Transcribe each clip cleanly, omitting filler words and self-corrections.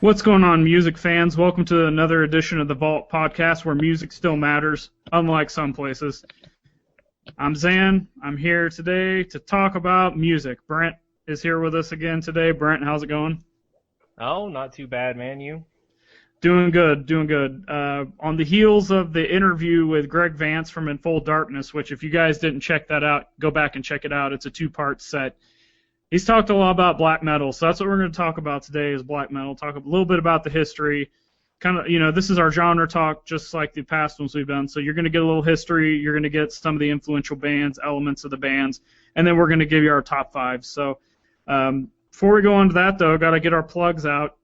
What's going on, music fans? Welcome to another edition of the Vault Podcast, where music still matters, unlike some places. I'm Zan. I'm here today to talk about music. Brent is here with us again today. Brent, how's it going? Oh, not too bad, man. You? Doing good, doing good. On the heels of the interview with Greg Vance from In Full Darkness, which if you guys didn't check that out, go back and check it out. It's a two-part set. He's talked a lot about black metal, so that's what we're going to talk about today is black metal. Talk a little bit about the history. Kind of, this is our genre talk, just like the past ones we've done. So you're going to get a little history. You're going to get some of the influential bands, elements of the bands, and then we're going to give you our top five. So before we go on to that, though, got to get our plugs out.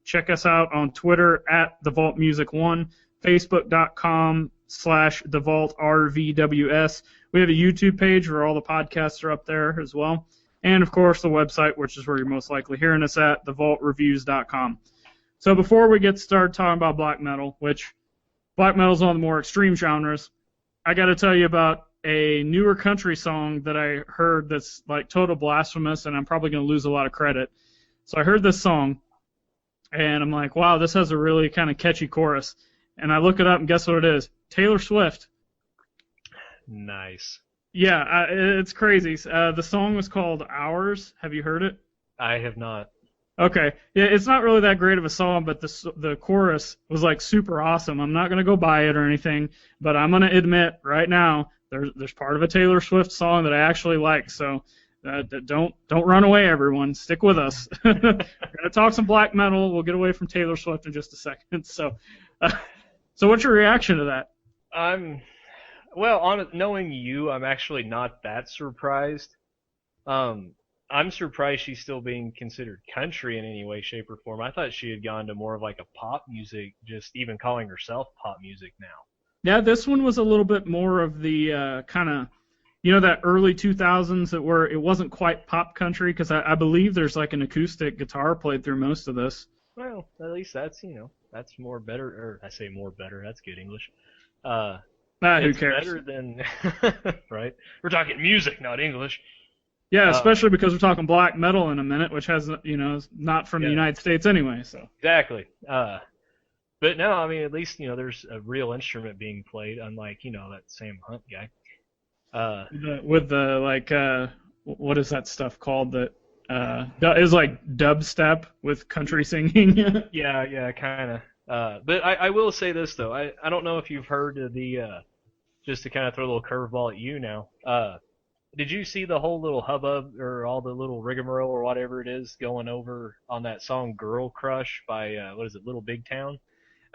Check us out on Twitter at TheVaultMusic1, Facebook.com/TheVaultRVWS. We have a YouTube page where all the podcasts are up there as well. And, of course, the website, which is where you're most likely hearing us at, thevaultreviews.com. So before we get started talking about black metal, which black metal is one of the more extreme genres, I got to tell you about a newer country song that I heard that's like total blasphemous, and I'm probably going to lose a lot of credit. So I heard this song, and I'm like, wow, this has a really kind of catchy chorus. And I look it up, and guess what it is? Taylor Swift. Nice. Yeah, it's crazy. The song was called Hours. Have you heard it? I have not. Okay. Yeah, it's not really that great of a song, but the chorus was like super awesome. I'm not going to go buy it or anything, but I'm going to admit right now there's part of a Taylor Swift song that I actually like. So don't run away, everyone. Stick with us. We're going to talk some black metal. We'll get away from Taylor Swift in just a second. So what's your reaction to that? Well, knowing you, I'm actually not that surprised. I'm surprised she's still being considered country in any way, shape, or form. I thought she had gone to more of like a pop music, just even calling herself pop music now. Yeah, this one was a little bit more of the kind of, that early 2000s where it wasn't quite pop country, because I believe there's like an acoustic guitar played through most of this. Well, at least that's more better, or I say more better, that's good English. Who cares? Better than, right? We're talking music, not English. Yeah, especially because we're talking black metal in a minute, which has, is not from the United States anyway. So exactly. But no, I mean, at least there's a real instrument being played, unlike that Sam Hunt guy. With the what is that stuff called that is like dubstep with country singing? Yeah, kind of. But I will say this though, I don't know if you've heard of the just to kind of throw a little curveball at you now. Did you see the whole little hubbub or all the little rigmarole or whatever it is going over on that song "Girl Crush" by what is it, Little Big Town?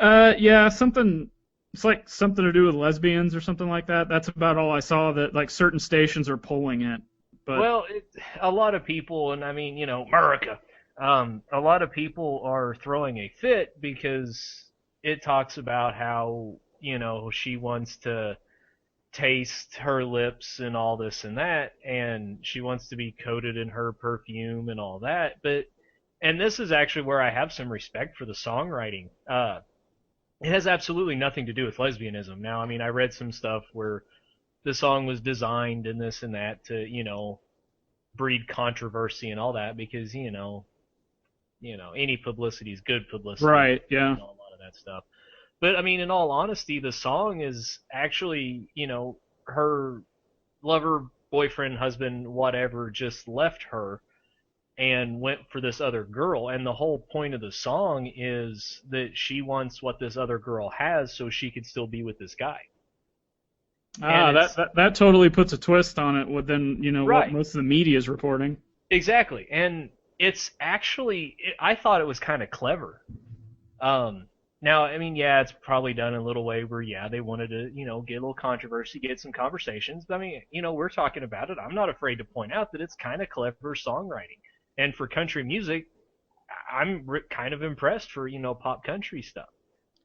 Yeah, something. It's like something to do with lesbians or something like that. That's about all I saw. That like certain stations are pulling it. But well, a lot of people, and I mean, America. A lot of people are throwing a fit because it talks about how, she wants to taste her lips and all this and that, and she wants to be coated in her perfume and all that. And this is actually where I have some respect for the songwriting. It has absolutely nothing to do with lesbianism. Now, I mean, I read some stuff where the song was designed and this and that to, breed controversy and all that because, any publicity is good publicity. Right, yeah. A lot of that stuff. But, I mean, in all honesty, the song is actually, her lover, boyfriend, husband, whatever, just left her and went for this other girl. And the whole point of the song is that she wants what this other girl has so she could still be with this guy. That totally puts a twist on it than, right. What most of the media is reporting. Exactly. And it's actually, I thought it was kind of clever. Now, I mean, yeah, it's probably done in a little way where, they wanted to, get a little controversy, get some conversations. But I mean, we're talking about it. I'm not afraid to point out that it's kind of clever songwriting. And for country music, I'm kind of impressed for, pop country stuff.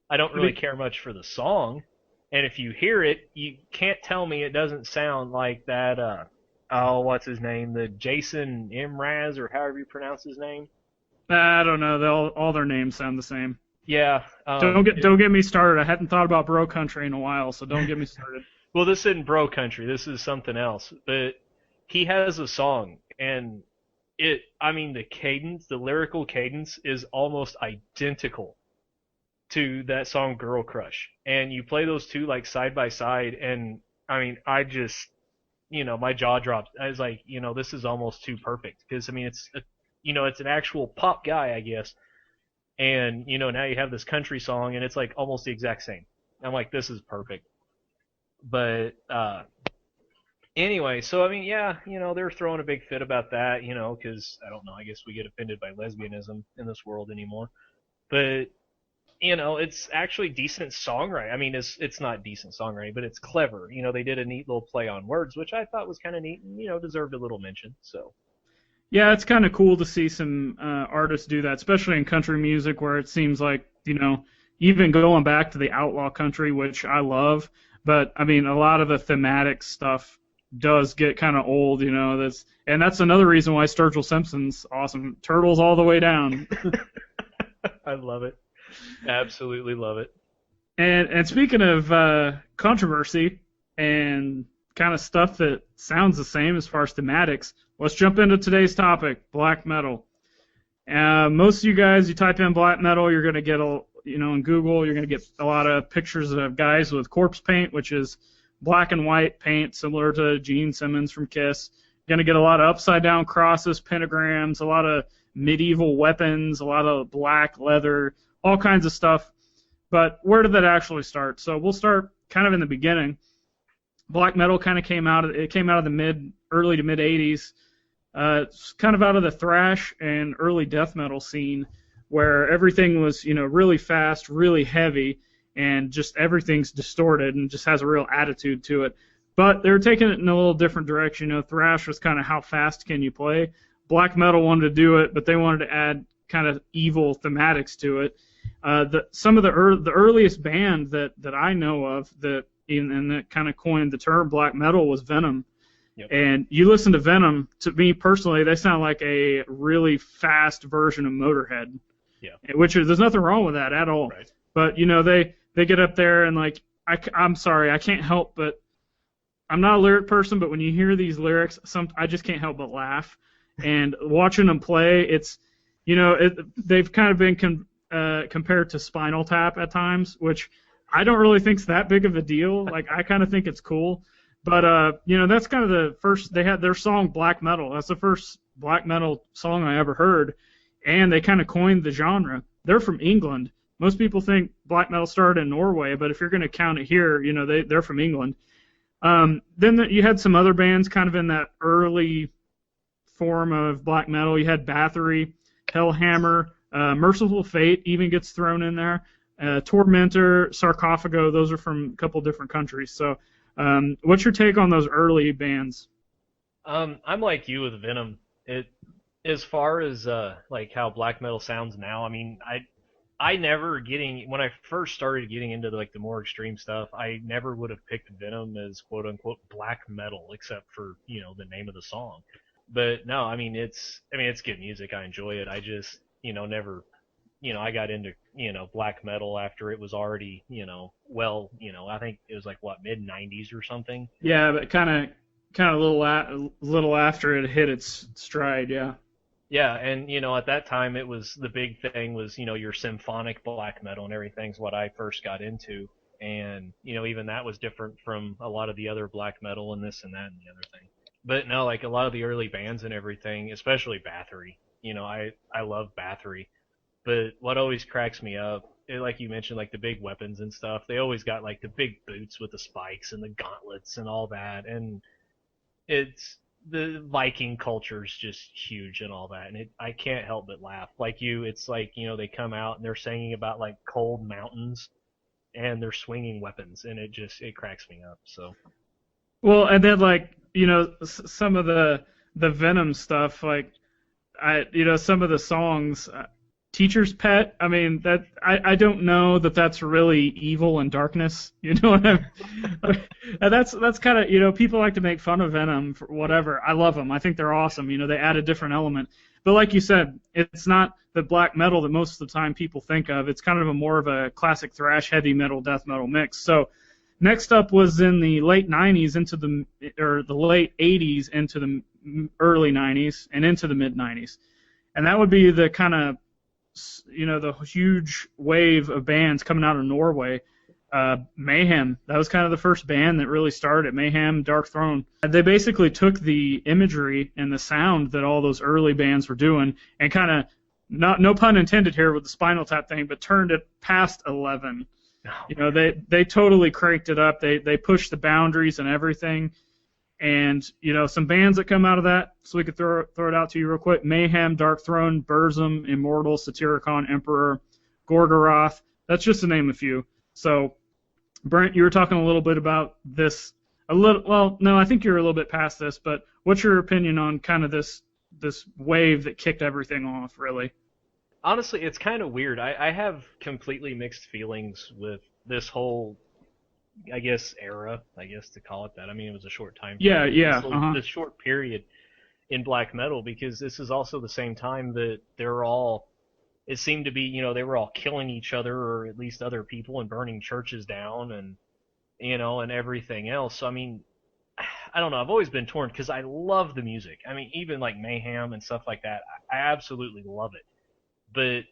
I don't really care much for the song. And if you hear it, you can't tell me it doesn't sound like that, what's his name? The Jason Mraz, or however you pronounce his name. I don't know. All their names sound the same. Yeah. Don't get me started. I hadn't thought about bro country in a while, so don't get me started. Well, this isn't bro country. This is something else. But he has a song, and I mean, the cadence, the lyrical cadence is almost identical to that song Girl Crush. And you play those two like side by side, and I mean, I just, my jaw dropped. I was like, this is almost too perfect because I mean, it's an actual pop guy, I guess. And now you have this country song, and it's like almost the exact same. I'm like, this is perfect. But anyway, so I mean, yeah, they're throwing a big fit about that, because I don't know, I guess we get offended by lesbianism in this world anymore. But it's actually decent songwriting. I mean, it's not decent songwriting, but it's clever. They did a neat little play on words, which I thought was kind of neat and deserved a little mention. So. Yeah, it's kind of cool to see some artists do that, especially in country music, where it seems like even going back to the outlaw country, which I love, but I mean, a lot of the thematic stuff does get kind of old, that's another reason why Sturgill Simpson's awesome. Turtles all the way down. I love it. Absolutely love it. And speaking of controversy and kind of stuff that sounds the same as far as thematics, let's jump into today's topic, black metal. Most of you guys, you type in black metal, you're going to get in Google, you're going to get a lot of pictures of guys with corpse paint, which is black and white paint, similar to Gene Simmons from Kiss. You're going to get a lot of upside down crosses, pentagrams, a lot of medieval weapons, a lot of black leather, all kinds of stuff. But where did that actually start? So we'll start kind of in the beginning. Black metal kind of came out of the early to mid 80s. It's kind of out of the thrash and early death metal scene, where everything was really fast, really heavy, and just everything's distorted and just has a real attitude to it. But they were taking it in a little different direction. Thrash was kind of how fast can you play. Black metal wanted to do it, but they wanted to add kind of evil thematics to it. Some of the earliest band that I know of that kind of coined the term black metal was Venom. Yep. And you listen to Venom, to me personally, they sound like a really fast version of Motorhead. Yeah. Which there's nothing wrong with that at all. Right. But they get up there and like I'm sorry, I can't help but I'm not a lyric person, but when you hear these lyrics, I just can't help but laugh. And watching them play, it's they've kind of been compared to Spinal Tap at times, which I don't really think is that big of a deal. Like I kind of think it's cool. But that's kind of the first. They had their song Black Metal. That's the first black metal song I ever heard, and they kind of coined the genre. They're from England. Most people think black metal started in Norway, but if you're going to count it here, they're from England. Then you had some other bands kind of in that early form of black metal. You had Bathory, Hellhammer, Merciful Fate even gets thrown in there. Tormentor, Sarcophago. Those are from a couple different countries. So. What's your take on those early bands? I'm like you with Venom. As far as like how black metal sounds now, I mean, when I first started getting into the more extreme stuff, I never would have picked Venom as quote unquote black metal, except for the name of the song. But no, I mean it's good music. I enjoy it. I just never. I got into, black metal after it was already, I think it was like mid-90s or something. Yeah, but kind of a little after it hit its stride, yeah. Yeah, and at that time it was the big thing was, your symphonic black metal and everything's what I first got into. And, even that was different from a lot of the other black metal and this and that and the other thing. But no, like a lot of the early bands and everything, especially Bathory, I love Bathory. But what always cracks me up, like you mentioned, like the big weapons and stuff, they always got like the big boots with the spikes and the gauntlets and all that. And the Viking culture is just huge and all that. And I can't help but laugh. Like you, it's like, they come out and they're singing about like cold mountains and they're swinging weapons. And it cracks me up. So. Well, and then like, some of the Venom stuff, like, some of the songs, Teacher's Pet, I mean, that I don't know that's really evil and darkness, you know what I mean? And that's kind of, people like to make fun of Venom for whatever. I love them. I think they're awesome. They add a different element. But like you said, it's not the black metal that most of the time people think of. It's kind of more of a classic thrash, heavy metal, death metal mix. So Next up was in the late 90s into the late 80s into the early 90s and into the mid 90s. And that would be the kind of, the huge wave of bands coming out of Norway. Mayhem, that was kind of the first band that really started. Mayhem, Darkthrone. They basically took the imagery and the sound that all those early bands were doing and kind of, no pun intended here with the Spinal Tap thing, but turned it past 11. They totally cranked it up. They pushed the boundaries and everything. And, some bands that come out of that, so we could throw it out to you real quick. Mayhem, Darkthrone, Burzum, Immortal, Satyricon, Emperor, Gorgoroth. That's just to name a few. So, Brent, you were talking a little bit about this. Well, no, I think you're a little bit past this, but what's your opinion on kind of this wave that kicked everything off, really? Honestly, it's kind of weird. I have completely mixed feelings with this whole, I guess, era, I guess to call it that. I mean, it was a short time. Yeah, yeah. This short period in black metal, because this is also the same time that it seemed to be, they were all killing each other, or at least other people, and burning churches down, and, and everything else. So, I mean, I don't know. I've always been torn because I love the music. I mean, even like Mayhem and stuff like that, I absolutely love it. But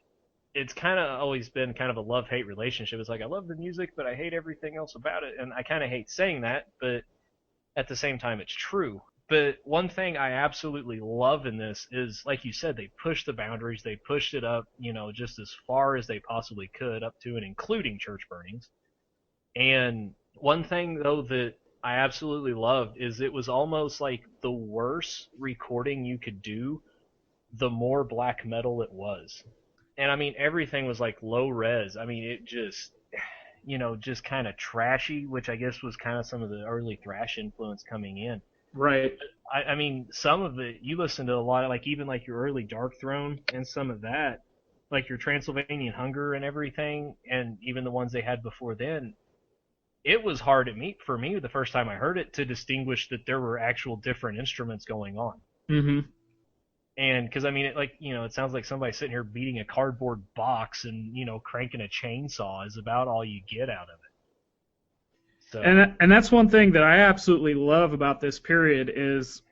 it's kind of always been kind of a love-hate relationship. It's like I love the music, but I hate everything else about it, and I kind of hate saying that, but at the same time, it's true. But one thing I absolutely love in this is, like you said, they pushed the boundaries. They pushed it up, just as far as they possibly could, up to and including church burnings. And one thing, though, that I absolutely loved is it was almost like the worse recording you could do, the more black metal it was. And I mean, everything was like low res. I mean, it just, just kind of trashy, which I guess was kind of some of the early thrash influence coming in. Right. I mean, some of it, you listen to a lot of, like, even like your early Darkthrone and some of that, like your Transylvanian Hunger and everything, and even the ones they had before then, it was hard for me the first time I heard it to distinguish that there were actual different instruments going on. Mm-hmm. And because I mean, it sounds like somebody sitting here beating a cardboard box and cranking a chainsaw is about all you get out of it. So. And that's one thing that I absolutely love about this period is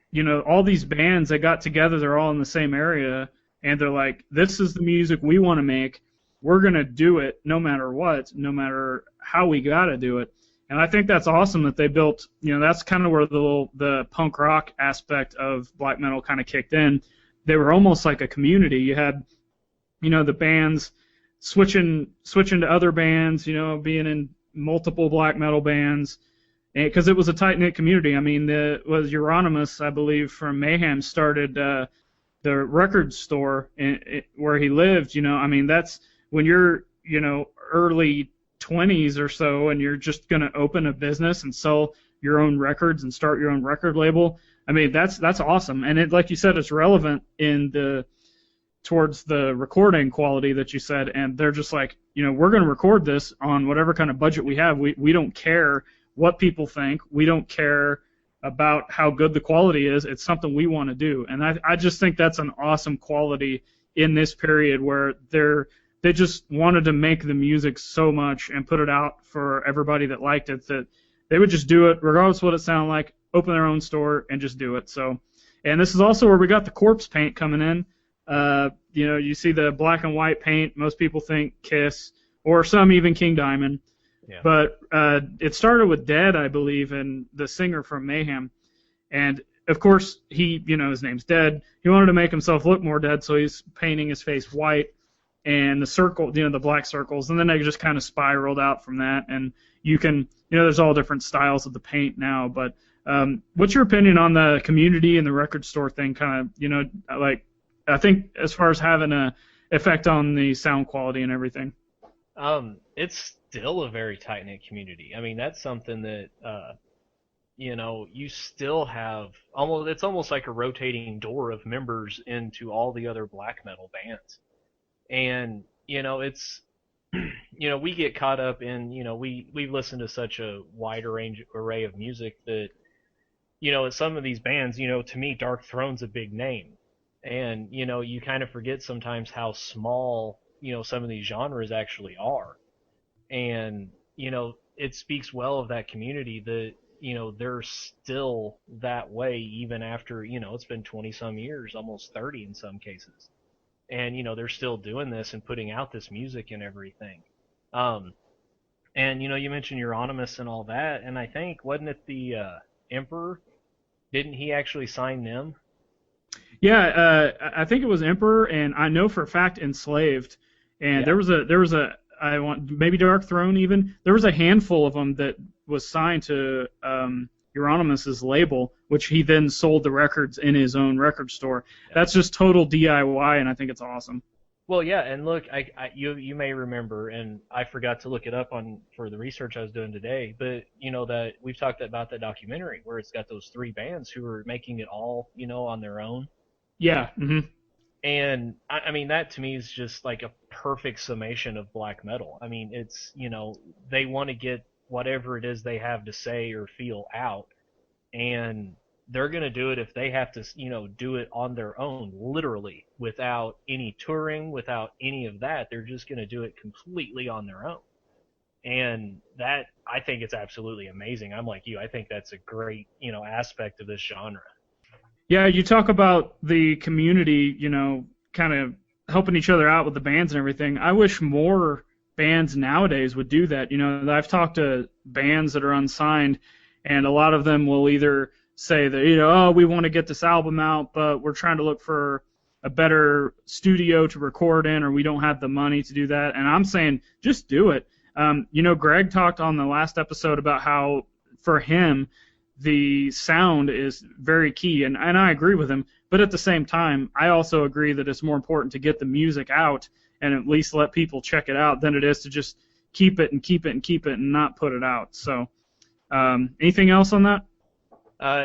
all these bands that got together, they're all in the same area, and they're like, this is the music we want to make. We're gonna do it no matter what, no matter how we gotta do it. And I think that's awesome that they built. That's kind of where the punk rock aspect of black metal kind of kicked in. They were almost like a community. You had, the bands switching to other bands, being in multiple black metal bands, because it was a tight-knit community. I mean, was Euronymous, I believe, from Mayhem started the record store where he lived. I mean, that's when you're, early 20s or so, and you're just going to open a business and sell your own records and start your own record label. I mean, that's awesome, and it, like you said, it's relevant towards the recording quality that you said, and they're just like, we're going to record this on whatever kind of budget we have. We don't care what people think. We don't care about how good the quality is. It's something we want to do, and I just think that's an awesome quality in this period where they just wanted to make the music so much and put it out for everybody that liked it that they would just do it regardless of what it sounded like, open their own store, and just do it. So, and this is also where we got the corpse paint coming in. You see the black and white paint. Most people think Kiss, or some even King Diamond. Yeah. But it started with Dead, I believe, and the singer from Mayhem. And, of course, his name's Dead. He wanted to make himself look more dead, so he's painting his face white. And the circle, the black circles, and then they just kind of spiraled out from that. And you can, there's all different styles of the paint now. But what's your opinion on the community and the record store thing? Kind of, like, I think as far as having a effect on the sound quality and everything. It's still a very tight-knit community. I mean, that's something that, you still have it's almost like a rotating door of members into all the other black metal bands. And, it's, we get caught up in, we listen to such a wide array of music that, some of these bands, to me, Darkthrone's a big name. And, you kind of forget sometimes how small, some of these genres actually are. And, it speaks well of that community that they're still that way even after it's been 20 some years, almost 30 in some cases, and they're still doing this and putting out this music and everything. Um, and you mentioned Euronymous and all that, and I think wasn't it the Emperor? Didn't he actually sign them? Yeah, I think it was Emperor, and I know for a fact Enslaved, and Yeah. there was a I want maybe Dark Throne even. There was a handful of them that was signed to Euronymous' label, which he then sold the records in his own record store. Yeah. That's just total DIY, and I think it's awesome. Well, yeah, and look, you may remember, and I forgot to look it up on for the research I was doing today, but that we've talked about that documentary where it's got those three bands who are making it all, on their own. Yeah. And I mean, that to me is just like a perfect summation of black metal. I mean, it's, they want to get whatever it is they have to say or feel out, and they're going to do it if they have to, do it on their own, literally, without any touring, without any of that. They're just going to do it completely on their own. And that, I think it's absolutely amazing. I'm like you. I think that's a great, aspect of this genre. Yeah, you talk about the community, kind of helping each other out with the bands and everything. I wish more bands nowadays would do that. I've talked to bands that are unsigned, and a lot of them will either say that, oh, we want to get this album out, but we're trying to look for a better studio to record in, or we don't have the money to do that. And I'm saying, just do it. Greg talked on the last episode about how, for him, the sound is very key, and I agree with him. But at the same time, I also agree that it's more important to get the music out and at least let people check it out than it is to just keep it and keep it and keep it and not put it out. So, anything else on that?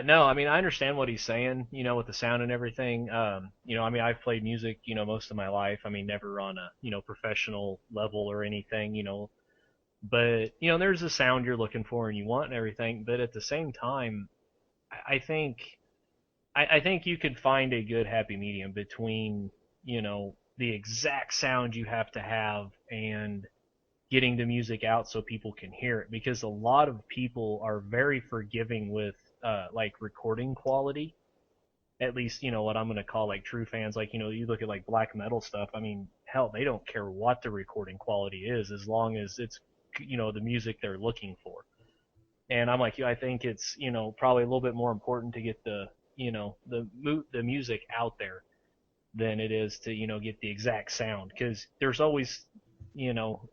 No, I mean, I understand what he's saying, with the sound and everything. I mean, I've played music, most of my life. I mean, never on a, professional level or anything, but, there's a sound you're looking for and you want and everything. But at the same time, I think, I think you could find a good happy medium between, the exact sound you have to have and getting the music out so people can hear it, because a lot of people are very forgiving with like recording quality. At least what I'm gonna call like true fans. Like you look at like black metal stuff. I mean, hell, they don't care what the recording quality is as long as it's the music they're looking for. And I'm like you. I think it's probably a little bit more important to get the the music out there than it is to get the exact sound, because there's always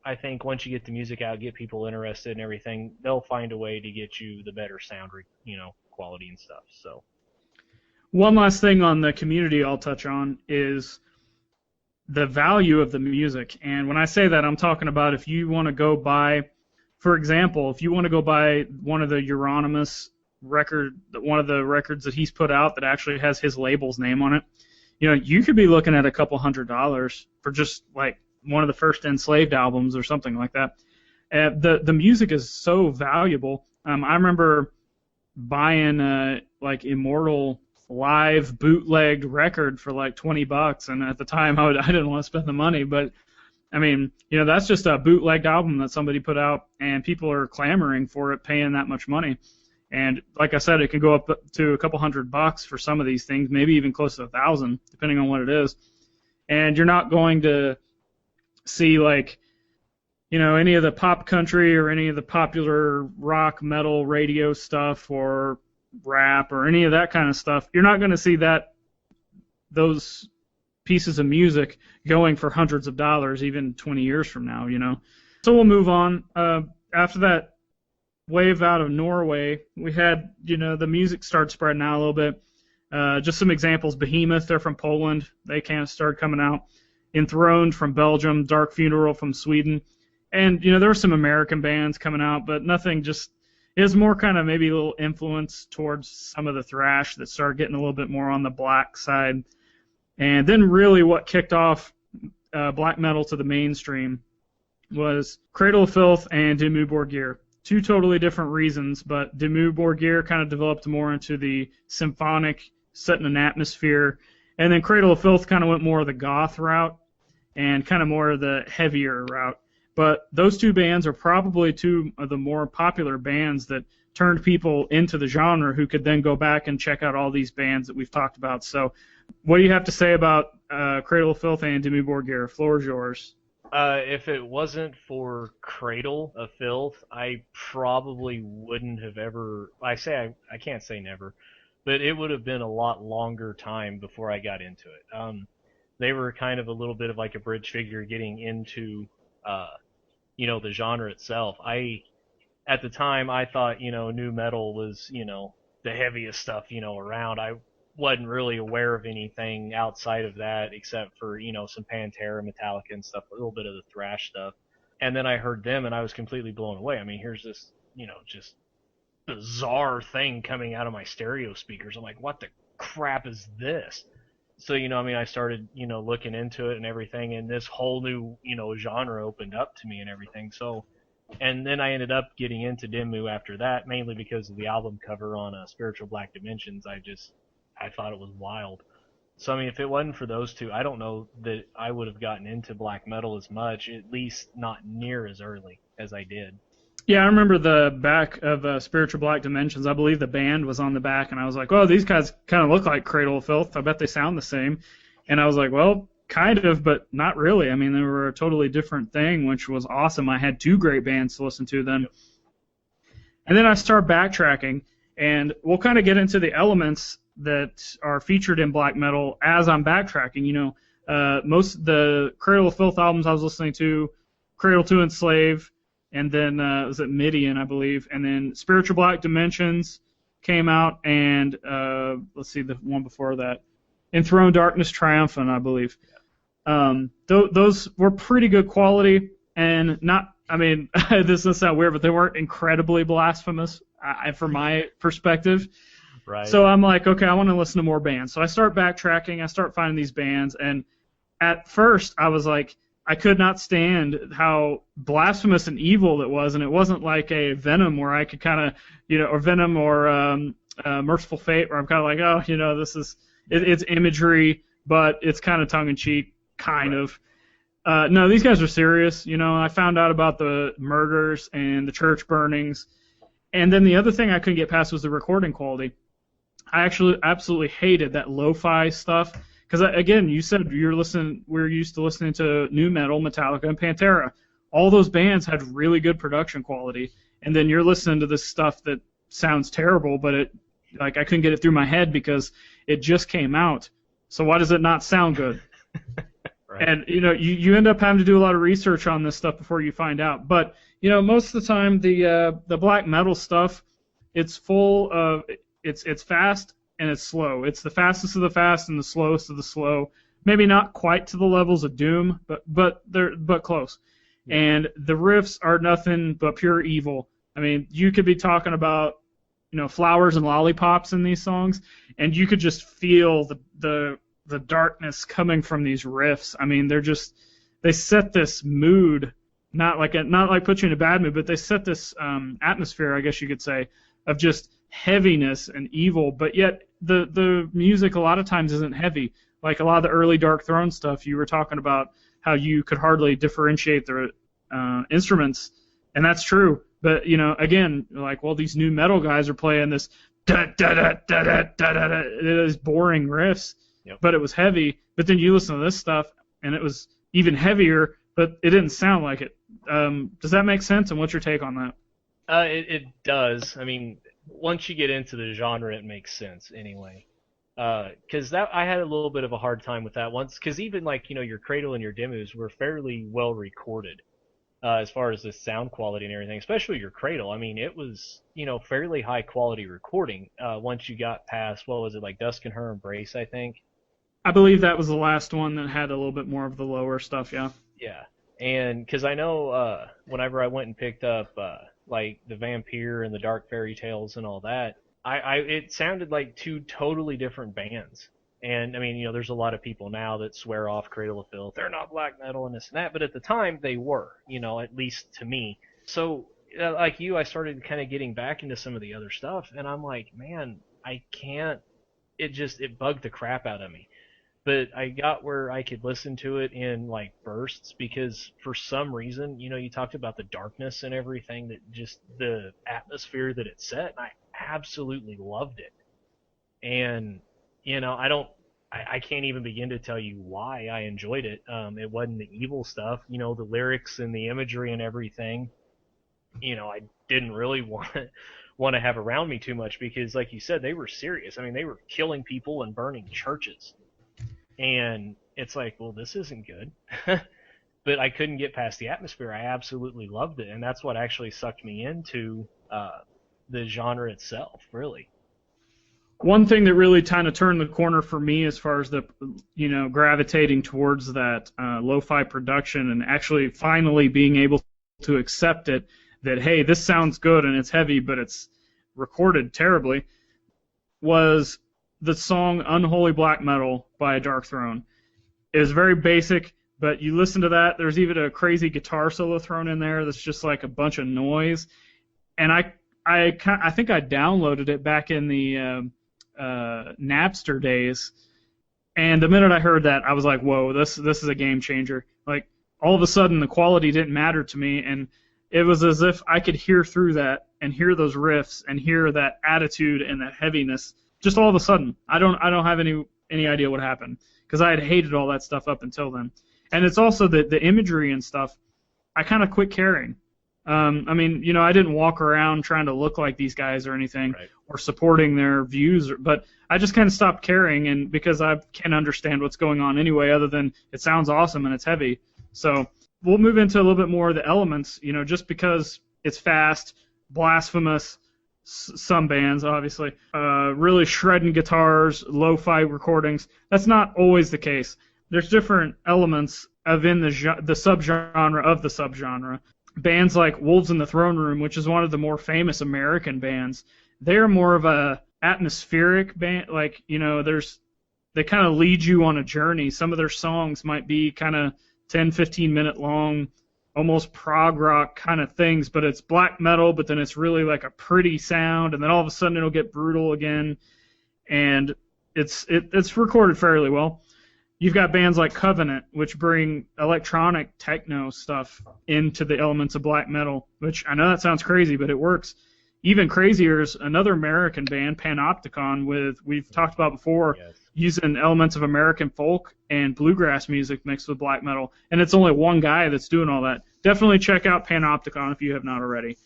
I think once you get the music out, get people interested and everything, they'll find a way to get you the better sound, quality and stuff. So, one last thing on the community I'll touch on is the value of the music. And when I say that, I'm talking about if you want to go buy, for example, if you want to go buy one of the Euronymous record, one of the records that he's put out that actually has his label's name on it, you could be looking at a couple $100s for just like one of the first Enslaved albums or something like that. The music is so valuable. I remember buying like Immortal live bootlegged record for like $20, and at the time I didn't want to spend the money, but I mean, that's just a bootlegged album that somebody put out, and people are clamoring for it, paying that much money. And like I said, it can go up to a couple $100 for some of these things, maybe even close to 1,000, depending on what it is. And you're not going to see like any of the pop country or any of the popular rock metal radio stuff or rap or any of that kind of stuff. You're not going to see those pieces of music going for hundreds of dollars even 20 years from now. So we'll move on. After that wave out of Norway, we had the music start spreading out a little bit. Just some examples: Behemoth, they're from Poland, they kind of started coming out. Enthroned from Belgium, Dark Funeral from Sweden, and there were some American bands coming out, but nothing. Just it was more kind of maybe a little influence towards some of the thrash that started getting a little bit more on the black side. And then really what kicked off black metal to the mainstream was Cradle of Filth and Dimmu Borgir. Two totally different reasons, but Dimmu Borgir kind of developed more into the symphonic, setting an atmosphere, and then Cradle of Filth kind of went more of the goth route and kind of more of the heavier route. but those two bands are probably two of the more popular bands that turned people into the genre who could then go back and check out all these bands that we've talked about. So what do you have to say about Cradle of Filth and Dimmu Borgir? Floor is yours. If it wasn't for Cradle of Filth, I probably wouldn't have ever. I can't say never, but it would have been a lot longer time before I got into it. They were kind of a little bit of like a bridge figure getting into, the genre itself. At the time, I thought, nu metal was, the heaviest stuff, around. I wasn't really aware of anything outside of that except for, some Pantera, Metallica and stuff, a little bit of the thrash stuff. And then I heard them and I was completely blown away. I mean, here's this, just bizarre thing coming out of my stereo speakers. I'm like, what the crap is this? So, I started, looking into it and everything, and this whole new, genre opened up to me and everything. So, and then I ended up getting into Dimmu after that, mainly because of the album cover on Spiritual Black Dimensions. I thought it was wild. So, if it wasn't for those two, I don't know that I would have gotten into black metal as much, at least not near as early as I did. Yeah, I remember the back of Spiritual Black Dimensions. I believe the band was on the back, and I was like, oh, these guys kind of look like Cradle of Filth. I bet they sound the same. And I was like, well, kind of, but not really. I mean, they were a totally different thing, which was awesome. I had two great bands to listen to then. Yep. And then I start backtracking, and we'll kind of get into the elements that are featured in black metal as I'm backtracking. Most of the Cradle of Filth albums I was listening to, Cradle to Enslave, and then was it Midian, I believe, and then Spiritual Black Dimensions came out, and let's see, the one before that, Enthroned Darkness Triumphant, I believe. Those were pretty good quality, and not, this doesn't sound weird, but they weren't incredibly blasphemous from my perspective. Right. So I'm like, okay, I want to listen to more bands. So I start backtracking, I start finding these bands, and at first I was like, I could not stand how blasphemous and evil it was, and it wasn't like a Venom where I could kind of, or Venom or Merciful Fate, where I'm kind of like, oh, this is, it's imagery, but it's kind of tongue-in-cheek, kind of. No, these guys are serious. I found out about the murders and the church burnings, and then the other thing I couldn't get past was the recording quality. I actually absolutely hated that lo-fi stuff. Because, again, you said we're used to listening to nu metal, Metallica, and Pantera. All those bands had really good production quality. And then you're listening to this stuff that sounds terrible, but I couldn't get it through my head because it just came out. So why does it not sound good? Right. And, you end up having to do a lot of research on this stuff before you find out. But, most of the time, the black metal stuff, it's full of, it's fast, and it's slow. It's the fastest of the fast and the slowest of the slow. Maybe not quite to the levels of Doom, but they're close. Yeah. And the riffs are nothing but pure evil. You could be talking about, flowers and lollipops in these songs, and you could just feel the darkness coming from these riffs. They set this mood, not like put you in a bad mood, but they set this atmosphere, I guess you could say, of just heaviness and evil, but yet the music a lot of times isn't heavy. Like a lot of the early Dark Throne stuff, you were talking about how you could hardly differentiate the instruments, and that's true. But again, like, well, these nu metal guys are playing this da da da da da da da da. It is boring riffs, yep. But it was heavy. But then you listen to this stuff, and it was even heavier, but it didn't sound like it. Does that make sense? And what's your take on that? It does. Once you get into the genre, it makes sense anyway. Because I had a little bit of a hard time with that once. Because even your Cradle and your Dimmus were fairly well recorded as far as the sound quality and everything. Especially your Cradle. It was fairly high quality recording. Once you got past, what was it, like Dusk and Her Embrace, I think. I believe that was the last one that had a little bit more of the lower stuff. Yeah. Yeah, and because I know whenever I went and picked up. Like the Vampire and the Dark Fairy Tales and all that, it sounded like two totally different bands. And there's a lot of people now that swear off Cradle of Filth. They're not black metal and this and that, but at the time they were, at least to me. So like you, I started kind of getting back into some of the other stuff, and I'm like, man, I can't. It bugged the crap out of me but I got where I could listen to it in like bursts because for some reason, you talked about the darkness and everything, that just the atmosphere that it set, and I absolutely loved it. And I don't, I can't even begin to tell you why I enjoyed it. It wasn't the evil stuff, the lyrics and the imagery and everything. I didn't really want to have around me too much because, like you said, they were serious. I mean, they were killing people and burning churches, and it's like, well, this isn't good. But I couldn't get past the atmosphere. I absolutely loved it, and that's what actually sucked me into the genre itself, really. One thing that really kind of turned the corner for me as far as the, gravitating towards that lo-fi production and actually finally being able to accept it, that, hey, this sounds good and it's heavy, but it's recorded terribly, was the song Unholy Black Metal by Darkthrone. It was very basic, but you listen to that, there's even a crazy guitar solo thrown in there that's just like a bunch of noise. And I think I downloaded it back in the Napster days, and the minute I heard that, I was like, whoa, this is a game changer. Like, all of a sudden, the quality didn't matter to me, and it was as if I could hear through that and hear those riffs and hear that attitude and that heaviness. Just all of a sudden, I don't have any idea what happened, because I had hated all that stuff up until then. And it's also the imagery and stuff. I kind of quit caring. I mean, I didn't walk around trying to look like these guys or anything, Right. or supporting their views, but I just kind of stopped caring, and because I can't understand what's going on anyway, other than it sounds awesome and it's heavy. So we'll move into a little bit more of the elements. Just because it's fast, blasphemous, some bands obviously, really shredding guitars, lo-fi recordings. That's not always the case. There's different elements within the subgenre of the subgenre. Bands like Wolves in the Throne Room, which is one of the more famous American bands, they're more of a atmospheric band. Like, they kind of lead you on a journey. Some of their songs might be kind of 10, 15-minute long, almost prog rock kind of things, but it's black metal, but then it's really like a pretty sound, and then all of a sudden it'll get brutal again, and it's recorded fairly well. You've got bands like Covenant, which bring electronic techno stuff into the elements of black metal, which I know that sounds crazy, but it works. Even crazier is another American band, Panopticon, we've talked about before, Yes. using elements of American folk and bluegrass music mixed with black metal. And it's only one guy that's doing all that. Definitely check out Panopticon if you have not already.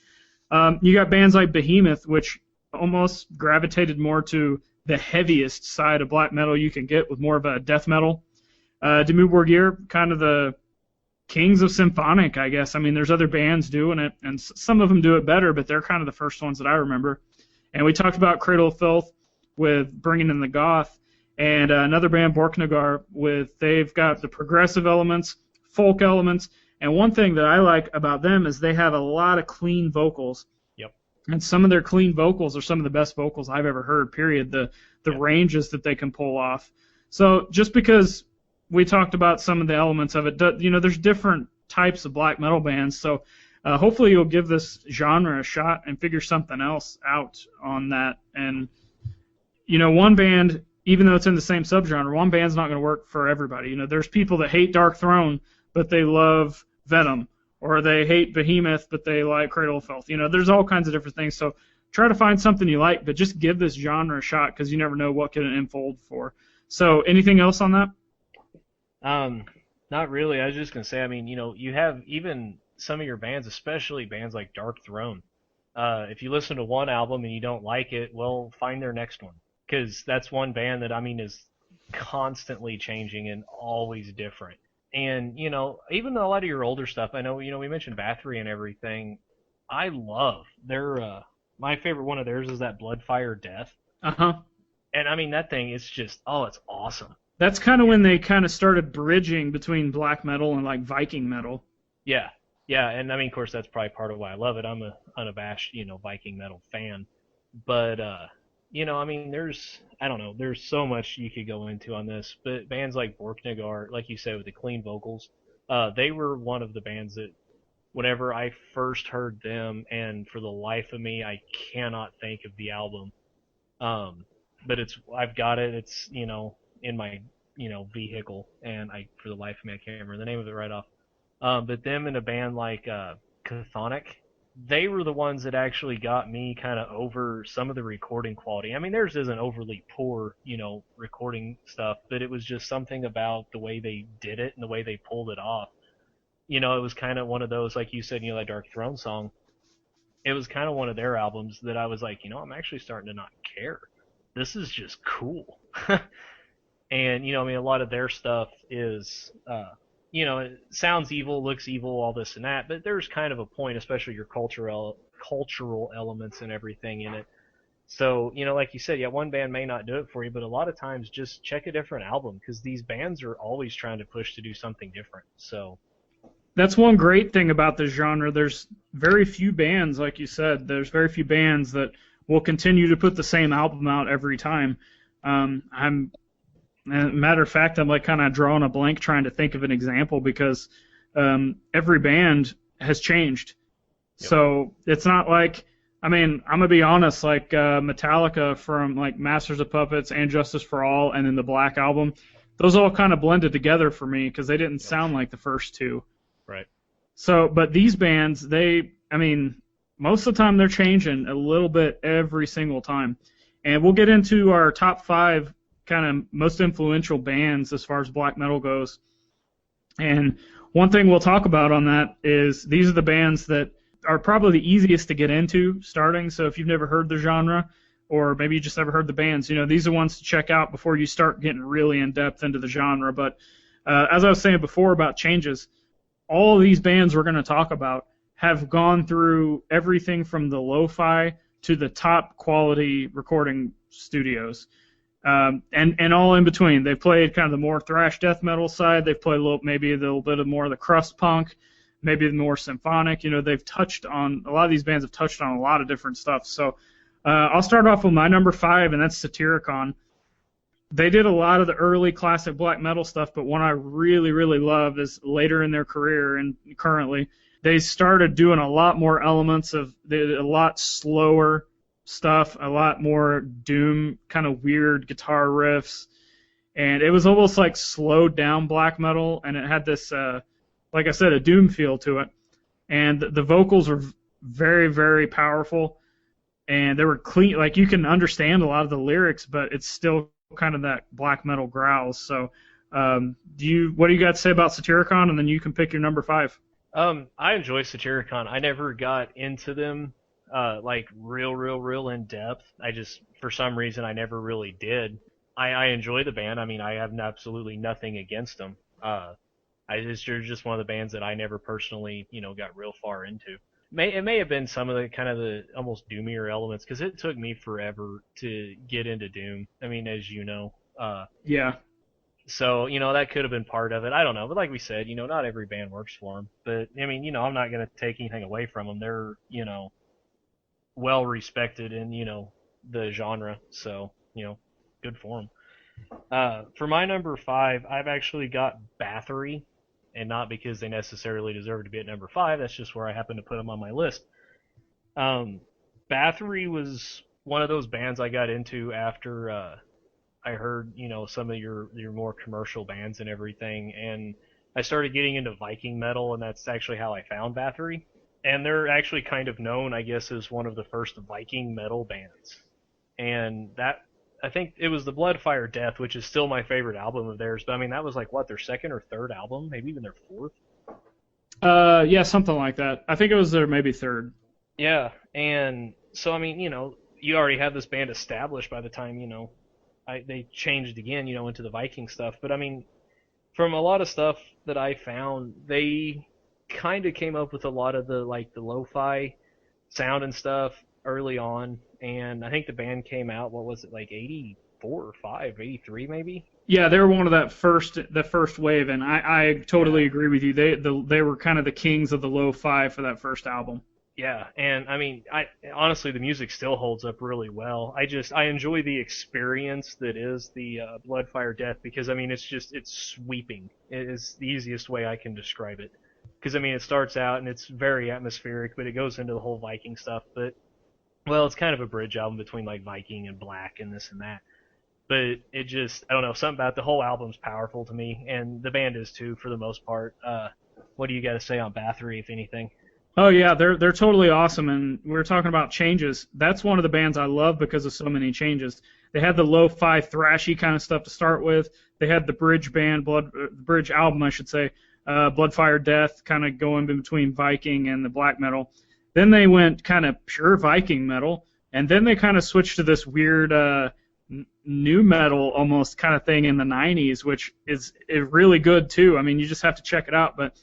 You got bands like Behemoth, which almost gravitated more to the heaviest side of black metal you can get, with more of a death metal. Dimmu Borgir, kind of the kings of symphonic, I guess. I mean, there's other bands doing it, and some of them do it better, but they're kind of the first ones that I remember. And we talked about Cradle of Filth with bringing in the goth, and another band, Borknagar, they've got the progressive elements, folk elements, and one thing that I like about them is they have a lot of clean vocals. Yep. And some of their clean vocals are some of the best vocals I've ever heard, period. The ranges that they can pull off. So just because we talked about some of the elements of it, there's different types of black metal bands, so hopefully you'll give this genre a shot and figure something else out on that. And, one band, even though it's in the same subgenre, one band's not going to work for everybody. There's people that hate Darkthrone, but they love Venom, or they hate Behemoth, but they like Cradle of Filth. There's all kinds of different things, so try to find something you like, but just give this genre a shot, because you never know what can unfold for. So anything else on that? Not really. I was just gonna say, I mean, you have even some of your bands, especially bands like Darkthrone. If you listen to one album and you don't like it, well, find their next one, because that's one band that, I mean, is constantly changing and always different. And even a lot of your older stuff, I know, we mentioned Bathory and everything. I love their my favorite one of theirs is that Bloodfire Death. Uh-huh. And I mean, that thing is just, oh, it's awesome. That's kind of when they kind of started bridging between black metal and like Viking metal. Yeah, yeah, and I mean, of course, that's probably part of why I love it. I'm a unabashed, Viking metal fan. But I mean, I don't know, there's so much you could go into on this. But bands like Borknagar, like you said, with the clean vocals, they were one of the bands that, whenever I first heard them, and for the life of me, I cannot think of the album. But I've got it. It's in my vehicle, and for the life of me I can't remember the name of it right off. But them in a band like Chthonic, they were the ones that actually got me kind of over some of the recording quality. I mean, theirs isn't overly poor, recording stuff, but it was just something about the way they did it and the way they pulled it off. It was kind of one of those, like you said, that Dark Throne song. It was kind of one of their albums that I was like, I'm actually starting to not care. This is just cool. And, I mean, a lot of their stuff is, it sounds evil, looks evil, all this and that, but there's kind of a point, especially your cultural elements and everything in it. So, like you said, yeah, one band may not do it for you, but a lot of times just check a different album, because these bands are always trying to push to do something different. So that's one great thing about this genre. There's very few bands, like you said, there's very few bands that will continue to put the same album out every time. Matter of fact, I'm like kind of drawing a blank trying to think of an example, because every band has changed. Yep. So it's not like, I mean, I'm gonna be honest, like Metallica from like Masters of Puppets and Justice for All, and then the Black Album, those all kind of blended together for me because they didn't sound like the first two. Right. So, but these bands, most of the time they're changing a little bit every single time. And we'll get into our top 5 kind of most influential bands as far as black metal goes. And one thing we'll talk about on that is these are the bands that are probably the easiest to get into starting. So if you've never heard the genre, or maybe you just never heard the bands, these are ones to check out before you start getting really in depth into the genre. But as I was saying before about changes, all of these bands we're going to talk about have gone through everything from the lo-fi to the top quality recording studios, and all in between. They've played kind of the more thrash death metal side. They've played maybe a little bit of more of the crust punk, maybe the more symphonic. They've touched on, a lot of these bands have touched on a lot of different stuff. So I'll start off with my number 5, and that's Satyricon. They did a lot of the early classic black metal stuff, but one I really, really love is later in their career and currently, they started doing a lot more elements of a lot slower stuff, a lot more doom, kind of weird guitar riffs, and it was almost like slowed down black metal, and it had this, like I said, a doom feel to it, and the vocals were very, very powerful, and they were clean, like you can understand a lot of the lyrics, but it's still kind of that black metal growls. So what do you got to say about Satyricon, and then you can pick your number 5. I enjoy Satyricon. I never got into them like real in depth. For some reason, I never really did. I enjoy the band. I mean, I have absolutely nothing against them. They're just one of the bands that I never personally, got real far into. It may have been some of the kind of the almost doomier elements, because it took me forever to get into doom. I mean, as you know. Yeah. So, that could have been part of it. I don't know. But like we said, not every band works for them. But, I mean, I'm not going to take anything away from them. They're, well respected in, the genre. So, good for them. For my number 5, I've actually got Bathory. And not because they necessarily deserve to be at number 5. That's just where I happen to put them on my list. Bathory was one of those bands I got into after I heard, some of your more commercial bands and everything, and I started getting into Viking metal, and that's actually how I found Bathory. And they're actually kind of known, I guess, as one of the first Viking metal bands. And I think it was the Bloodfire Death, which is still my favorite album of theirs. But I mean, that was like their second or third album, maybe even their 4th. Yeah, something like that. I think it was their maybe 3rd. Yeah, and so I mean, you already had this band established by the time they changed again, into the Viking stuff. But I mean, from a lot of stuff that I found, they kind of came up with a lot of the lo-fi sound and stuff early on. And I think the band came out, what was it, like 84 or 5, 83 maybe? Yeah, they were one of the first wave, and I totally agree with you. They were kind of the kings of the lo-fi for that first album. Yeah, and I mean, honestly, the music still holds up really well. I enjoy the experience that is the Bloodfire Death, because I mean, it's sweeping. It is the easiest way I can describe it. Because I mean, it starts out and it's very atmospheric, but it goes into the whole Viking stuff. But well, it's kind of a bridge album between like Viking and Black and this and that. but it just, I don't know, something about the whole album's powerful to me, and the band is too, for the most part. What do you got to say on Bathory, if anything? Oh yeah, they're totally awesome, and we were talking about changes. That's one of the bands I love because of so many changes. They had the lo-fi thrashy kind of stuff to start with. They had the bridge band, bridge album, I should say, Bloodfire Death, kind of going in between Viking and the black metal. Then they went kind of pure Viking metal, and then they kind of switched to this weird new metal almost kind of thing in the 90s, which is really good too. I mean, you just have to check it out, but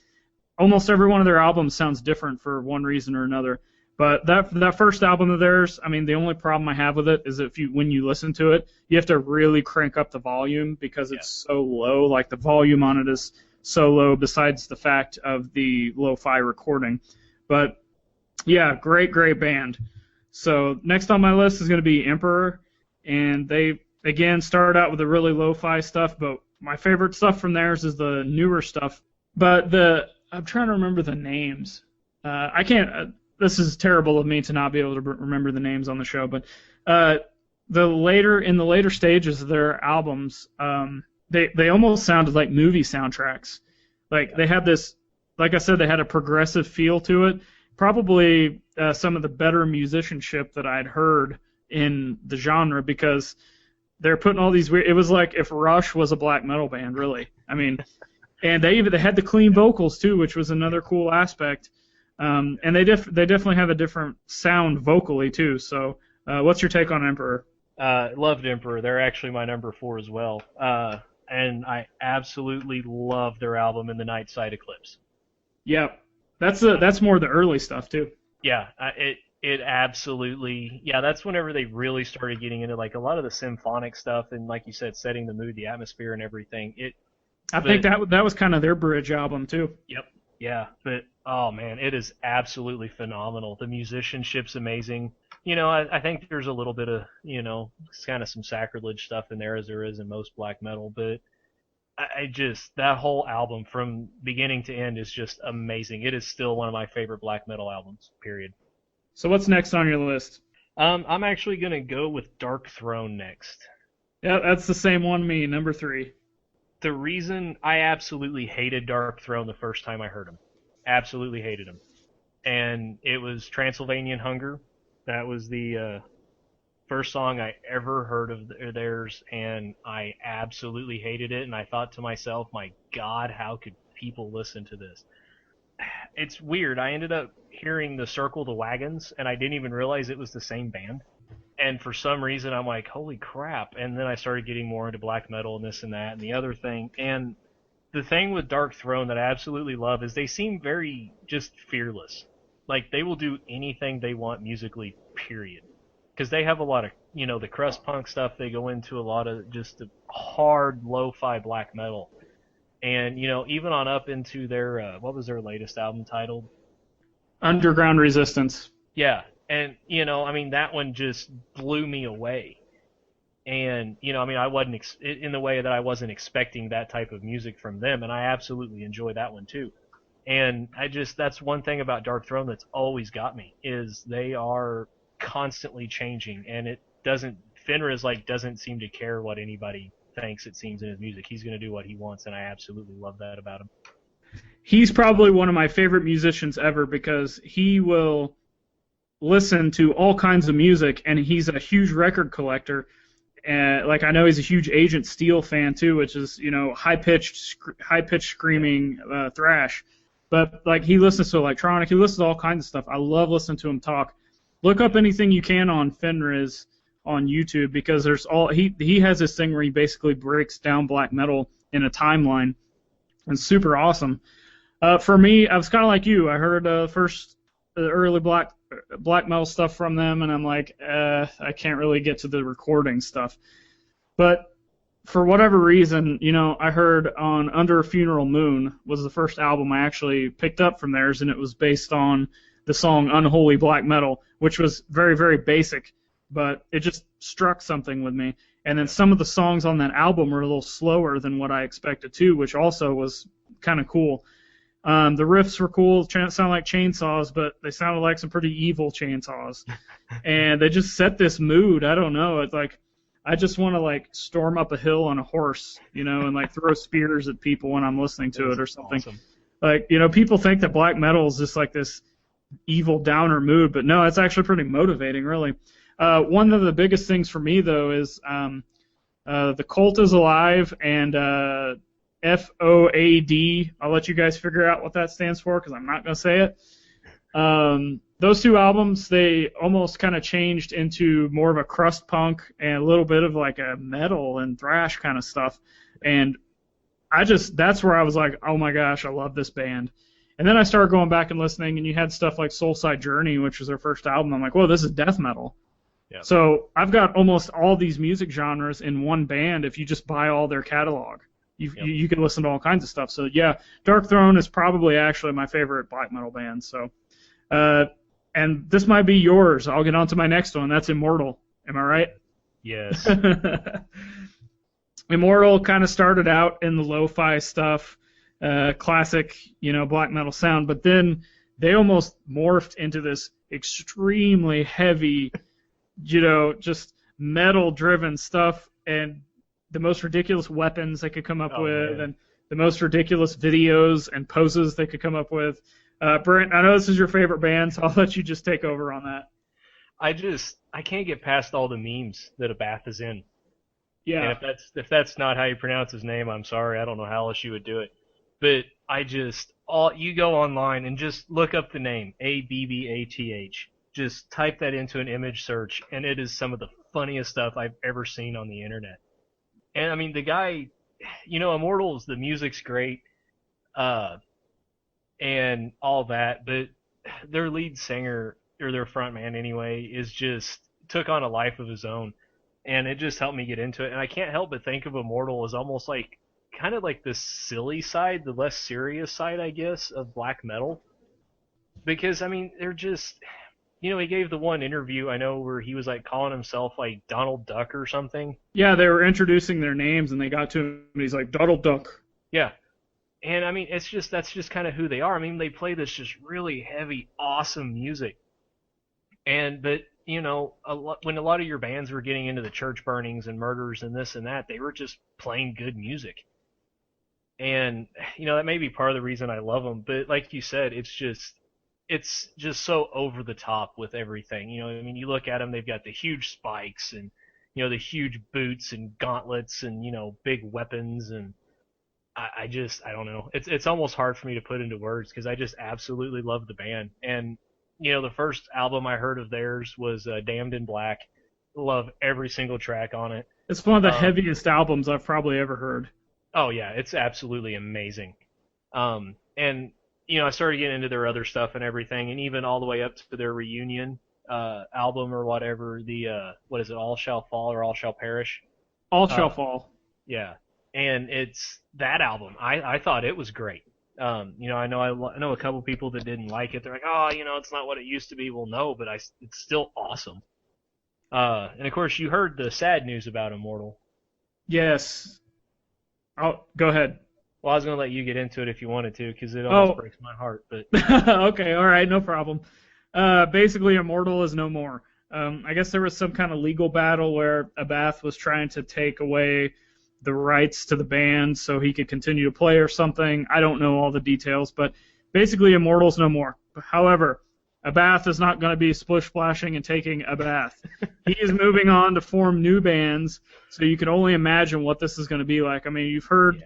almost every one of their albums sounds different for one reason or another. But that first album of theirs, I mean, the only problem I have with it is when you listen to it, you have to really crank up the volume because it's so low. Like the volume on it is so low, besides the fact of the lo-fi recording. But yeah, great band. So next on my list is going to be Emperor, and they again started out with the really lo-fi stuff, but my favorite stuff from theirs is the newer stuff. But I'm trying to remember the names. I can't. This is terrible of me to not be able to remember the names on the show. But in the later stages of their albums, they almost sounded like movie soundtracks. Like they had this, like I said, they had a progressive feel to it. Probably some of the better musicianship that I'd heard in the genre, because they're putting all these weird. It was like if Rush was a black metal band, really. I mean. And they had the clean vocals too, which was another cool aspect. And they definitely have a different sound vocally too. So, what's your take on Emperor? Loved Emperor. They're actually my number 4 as well. And I absolutely love their album In the Night Side Eclipse. Yep, that's more the early stuff too. Yeah, it absolutely, yeah, that's whenever they really started getting into like a lot of the symphonic stuff and, like you said, setting the mood, the atmosphere, and everything. I think that was kind of their bridge album too. Yep. Yeah, but oh man, it is absolutely phenomenal. The musicianship's amazing. You know, I think there's a little bit of, kind of some sacrilege stuff in there, as there is in most black metal, but I just, that whole album from beginning to end is just amazing. It is still one of my favorite black metal albums, period. So what's next on your list? I'm actually going to go with Dark Throne next. Yeah, that's the same one, me, number 3. The reason I absolutely hated Dark Throne the first time I heard him, absolutely hated him, and it was Transylvanian Hunger. That was the first song I ever heard of theirs, and I absolutely hated it, and I thought to myself, my God, how could people listen to this? It's weird. I ended up hearing the Circle the Wagons, and I didn't even realize it was the same band. And for some reason, I'm like, holy crap. And then I started getting more into black metal and this and that and the other thing. And the thing with Dark Throne that I absolutely love is they seem very just fearless. Like, they will do anything they want musically, period. Because they have a lot of, the crust punk stuff. They go into a lot of just the hard, lo-fi black metal. And, even on up into their, what was their latest album titled? Underground Resistance. Yeah. And, that one just blew me away. And, I wasn't, in the way that I wasn't expecting that type of music from them, and I absolutely enjoy that one too. And that's one thing about Dark Throne that's always got me, is they are constantly changing, and Fenriz, doesn't seem to care what anybody thinks, it seems, in his music. He's going to do what he wants, and I absolutely love that about him. He's probably one of my favorite musicians ever, because he will listen to all kinds of music, and he's a huge record collector. I know he's a huge Agent Steel fan too, which is high-pitched screaming thrash. But he listens to electronic, he listens to all kinds of stuff. I love listening to him talk. Look up anything you can on Fenriz on YouTube, because he has this thing where he basically breaks down black metal in a timeline. It's super awesome. For me, I was kind of like you. I heard the early black metal stuff from them, and I'm like, I can't really get to the recording stuff. But for whatever reason, I heard on Under a Funeral Moon was the first album I actually picked up from theirs, and it was based on the song Unholy Black Metal, which was very, very basic, but it just struck something with me. And then some of the songs on that album were a little slower than what I expected too, which also was kind of cool. The riffs were cool, sound like chainsaws, but they sounded like some pretty evil chainsaws. And they just set this mood. I don't know. It's like I just want to like storm up a hill on a horse, and like throw spears at people when I'm listening to it or something. Awesome. Like, people think that black metal is just like this evil downer mood, but no, it's actually pretty motivating, really. One of the biggest things for me though is the Cult is Alive and FOAD. I'll let you guys figure out what that stands for because I'm not going to say it. Those two albums, they almost kind of changed into more of a crust punk and a little bit of like a metal and thrash kind of stuff. And that's where I was like, oh my gosh, I love this band. And then I started going back and listening, and you had stuff like Soulside Journey, which was their first album. I'm like, whoa, this is death metal. Yep. So I've got almost all these music genres in one band if you just buy all their catalog. You can listen to all kinds of stuff. So yeah, Dark Throne is probably actually my favorite black metal band. So, and this might be yours. I'll get on to my next one. That's Immortal. Am I right? Yes. Immortal kind of started out in the lo-fi stuff, classic, black metal sound, but then they almost morphed into this extremely heavy, just metal-driven stuff, and the most ridiculous weapons they could come up with, man. and the most ridiculous videos and poses they could come up with. Brent, I know this is your favorite band, so I'll let you just take over on that. I can't get past all the memes that Abath is in. Yeah. And if that's not how you pronounce his name, I'm sorry. I don't know how else you would do it. But you go online and just look up the name, Abbath. Just type that into an image search, and it is some of the funniest stuff I've ever seen on the internet. And I mean, the guy, Immortals, the music's great, and all that, but their lead singer, or their frontman anyway, took on a life of his own. And it just helped me get into it. And I can't help but think of Immortal as almost like, kind of like the silly side, the less serious side, I guess, of black metal. Because, I mean, they're just, he gave the one interview, I know, where he was like calling himself like Donald Duck or something. Yeah, they were introducing their names and they got to him and he's like, Donald Duck. Yeah. And I mean, that's just kind of who they are. I mean, they play this just really heavy, awesome music. But, when a lot of your bands were getting into the church burnings and murders and this and that, they were just playing good music. And, that may be part of the reason I love them. But like you said, it's just so over the top with everything. I mean, you look at them, they've got the huge spikes and, the huge boots and gauntlets and, big weapons. And I don't know. It's almost hard for me to put into words because I just absolutely love the band. And, the first album I heard of theirs was Damned in Black. Love every single track on it. It's one of the heaviest albums I've probably ever heard. Oh, yeah, it's absolutely amazing. And, I started getting into their other stuff and everything, and even all the way up to their reunion album or whatever, what is it, All Shall Fall or All Shall Perish? All Shall Fall. Yeah, and it's that album. I thought it was great. I know a couple people that didn't like it. They're like, oh, it's not what it used to be. Well, no, but it's still awesome. And of course, you heard the sad news about Immortal. Yes. Oh, go ahead. Well, I was going to let you get into it if you wanted to, because it almost breaks my heart. But okay, all right, no problem. Basically, Immortal is no more. I guess there was some kind of legal battle where Abath was trying to take away the rights to the band so he could continue to play or something. I don't know all the details, but basically Immortal's no more. However, Abath is not going to be splish-splashing and taking a bath. He is moving on to form new bands, so you can only imagine what this is going to be like. I mean, you've heard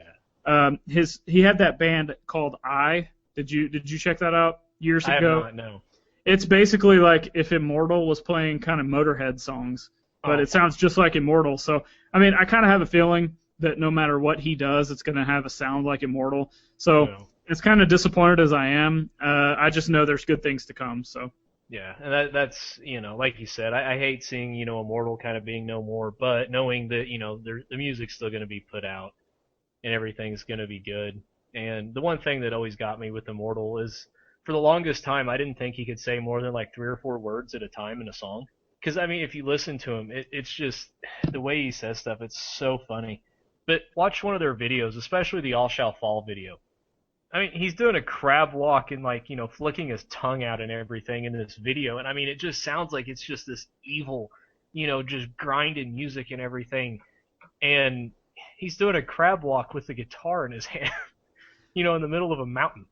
he had that band called I. Did you check that out years ago? I have not, no. It's basically like if Immortal was playing kind of Motorhead songs, but it sounds just like Immortal. So, I mean, I kind of have a feeling that no matter what he does, it's going to have a sound like Immortal. So it's kind of disappointed as I am. I just know there's good things to come. So yeah, and that's like you said, I hate seeing Immortal kind of being no more, but knowing that the music's still going to be put out and everything's going to be good. And the one thing that always got me with Immortal is, for the longest time, I didn't think he could say more than like 3 or 4 words at a time in a song. Because I mean, if you listen to him, it's just the way he says stuff. It's so funny. But watch one of their videos, especially the All Shall Fall video. I mean, he's doing a crab walk and flicking his tongue out and everything in this video. And I mean, it just sounds like it's just this evil, just grinding music and everything, and he's doing a crab walk with the guitar in his hand, in the middle of a mountain.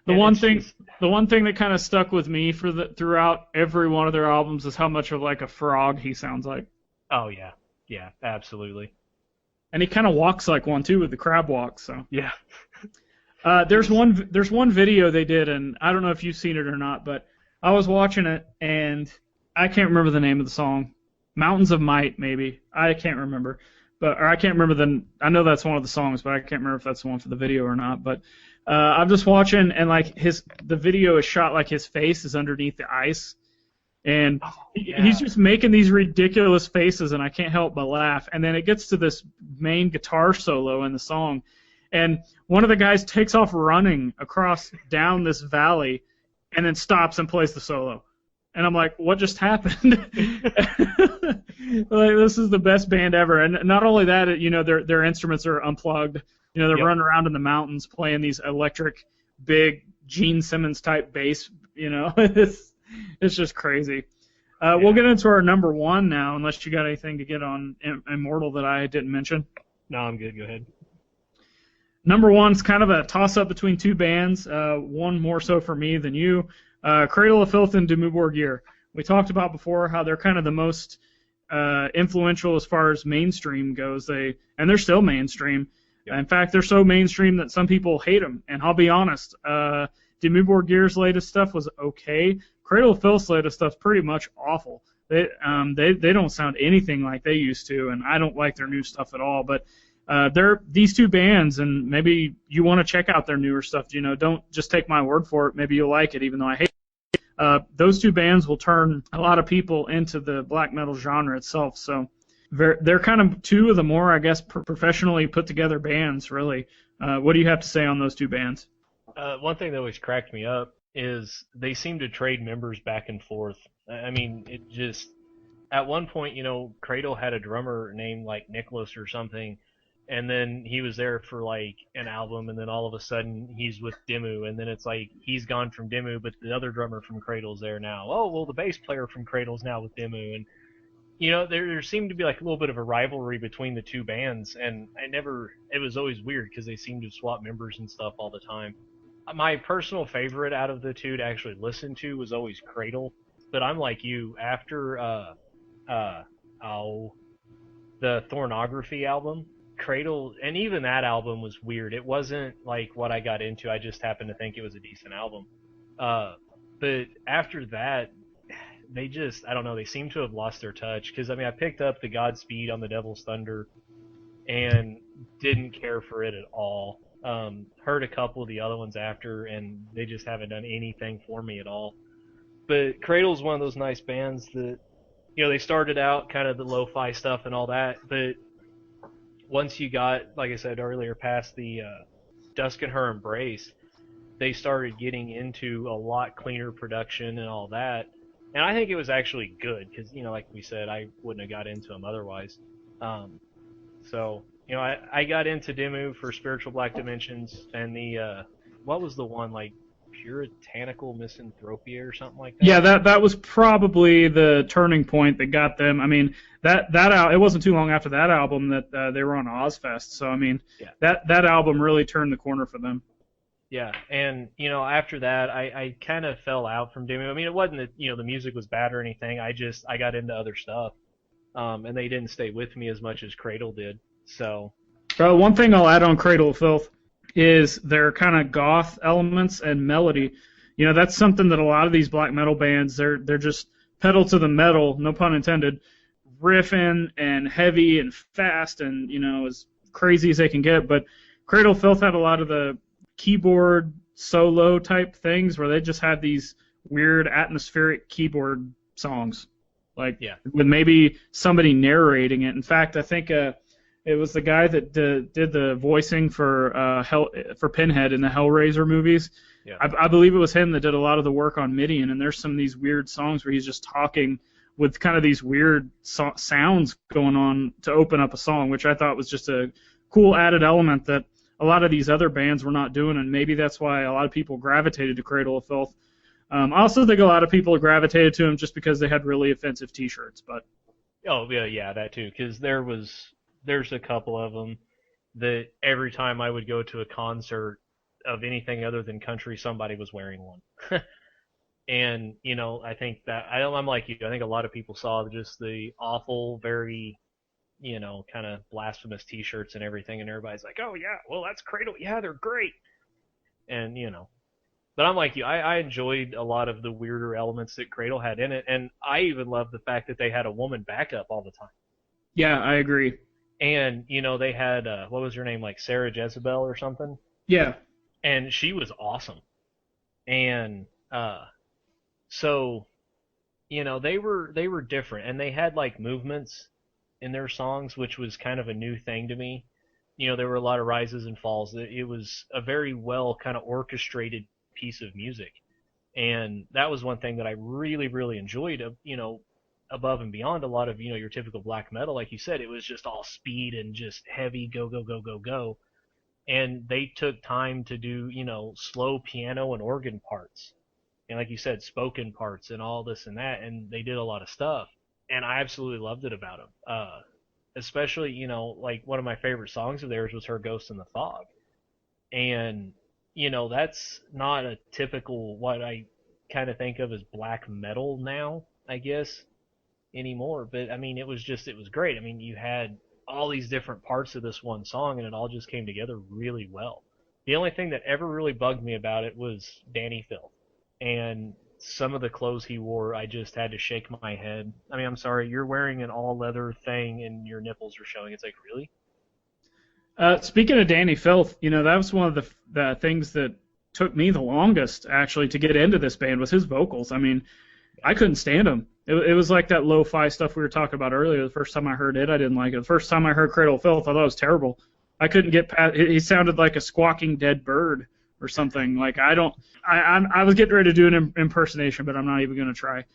The And one it's thing, just, the one thing that kind of stuck with me throughout every one of their albums is how much of like a frog he sounds like, oh yeah, yeah, absolutely, and he kind of walks like one too with the crab walk. So yeah. there's one video they did, and I don't know if you've seen it or not, but I was watching it and I can't remember the name of the song. Mountains of Might, maybe. I can't remember. Or I can't remember I know that's one of the songs, but I can't remember if that's the one for the video or not. But I'm just watching, and like the video is shot like his face is underneath the ice, and Yeah. he's just making these ridiculous faces, and I can't help but laugh. And then it gets to this main guitar solo in the song, and one of the guys takes off running down this valley, and then stops and plays the solo. And I'm like, what just happened? Like, this is the best band ever. And not only that, their instruments are unplugged. They're Yep. running around in the mountains playing these electric, big Gene Simmons type bass. It's just crazy. We'll get into our number one now, unless you got anything to get on Immortal that I didn't mention. No, I'm good. Go ahead. Number one's kind of a toss-up between two bands, one more so for me than you. Cradle of Filth and Dimmu Borgir. We talked about before how they're kind of the most influential as far as mainstream goes. They're still mainstream. Yep. In fact, they're so mainstream that some people hate them. And I'll be honest, Dimmu Borgir's latest stuff was okay. Cradle of Filth's latest stuff's pretty much awful. They don't sound anything like they used to, and I don't like their new stuff at all. But they're these two bands, and maybe you want to check out their newer stuff. Don't just take my word for it. Maybe you'll like it, even though I hate it. Those two bands will turn a lot of people into the black metal genre itself. So they're kind of two of the more, I guess, professionally put together bands, really. What do you have to say on those two bands? One thing that always cracked me up is they seem to trade members back and forth. I mean, it just at one point, Cradle had a drummer named like Nicholas or something. And then he was there for like an album, and then all of a sudden he's with Dimmu, and then it's like he's gone from Dimmu, but the other drummer from Cradle's there now. Oh, well, the bass player from Cradle's now with Dimmu, and there seemed to be like a little bit of a rivalry between the two bands, and it was always weird because they seemed to swap members and stuff all the time. My personal favorite out of the two to actually listen to was always Cradle, but I'm like you, after the Thornography album, Cradle, and even that album was weird. It wasn't like what I got into. I just happened to think it was a decent album. But after that, I don't know, they seem to have lost their touch. Because, I picked up the Godspeed on the Devil's Thunder and didn't care for it at all. Heard a couple of the other ones after, and they just haven't done anything for me at all. But Cradle's one of those nice bands that, they started out kind of the lo-fi stuff and all that, but once you got, like I said earlier, past the Dusk and Her Embrace, they started getting into a lot cleaner production and all that. And I think it was actually good because, like we said, I wouldn't have got into them otherwise. So, I got into Dimmu for Spiritual Black Dimensions and the, what was the one, like, Puritanical Misanthropia or something like that? Yeah, that was probably the turning point that got them. It wasn't too long after that album that they were on Ozfest. So Yeah. that album really turned the corner for them. Yeah, and after that, I kind of fell out from Dimmu. It wasn't that the music was bad or anything. I got into other stuff, and they didn't stay with me as much as Cradle did. So. One thing I'll add on Cradle of Filth is their kind of goth elements and melody. That's something that a lot of these black metal bands, they're just pedal to the metal, no pun intended, riffing and heavy and fast and as crazy as they can get. But Cradle of Filth had a lot of the keyboard solo type things where they just had these weird atmospheric keyboard songs, like with maybe somebody narrating it. In fact, I think it was the guy that did the voicing for Pinhead in the Hellraiser movies. Yeah. I believe it was him that did a lot of the work on Midian, and there's some of these weird songs where he's just talking with kind of these weird sounds going on to open up a song, which I thought was just a cool added element that a lot of these other bands were not doing, and maybe that's why a lot of people gravitated to Cradle of Filth. I also think a lot of people gravitated to them just because they had really offensive T-shirts, but Oh yeah, yeah, that too. Because there's a couple of them that every time I would go to a concert of anything other than country, somebody was wearing one. And I think that I'm like you. I think a lot of people saw just the awful, very kind of blasphemous T-shirts and everything, and everybody's like, "Oh yeah, well that's Cradle. Yeah, they're great." And but I'm like you. I enjoyed a lot of the weirder elements that Cradle had in it, and I even loved the fact that they had a woman backup all the time. Yeah, I agree. And they had what was her name, like Sarah Jezebel or something, Yeah. and she was awesome. And so they were different, and they had like movements in their songs, which was kind of a new thing to me. There were a lot of rises and falls. It was a very well kind of orchestrated piece of music, and that was one thing that I really, really enjoyed. Above and beyond a lot of your typical black metal, like you said, it was just all speed and just heavy, go, go, go, go, go. And they took time to do slow piano and organ parts, and like you said, spoken parts and all this and that, and they did a lot of stuff, and I absolutely loved it about them. Especially, like one of my favorite songs of theirs was "Her Ghost in the Fog," and that's not a typical what I kind of think of as black metal now, I guess, anymore. But I mean, it was great. I mean, you had all these different parts of this one song, and it all just came together really well. The only thing that ever really bugged me about it was Danny Filth, and some of the clothes he wore, I just had to shake my head. I mean, I'm sorry, you're wearing an all leather thing and your nipples are showing. It's like, really? Speaking of Danny Filth, that was one of the things that took me the longest actually to get into this band was his vocals. I mean, I couldn't stand him. It was like that lo-fi stuff we were talking about earlier. The first time I heard it, I didn't like it. The first time I heard Cradle of Filth, I thought it was terrible. I couldn't get past. He sounded like a squawking dead bird or something. Like I was getting ready to do an impersonation, but I'm not even going to try.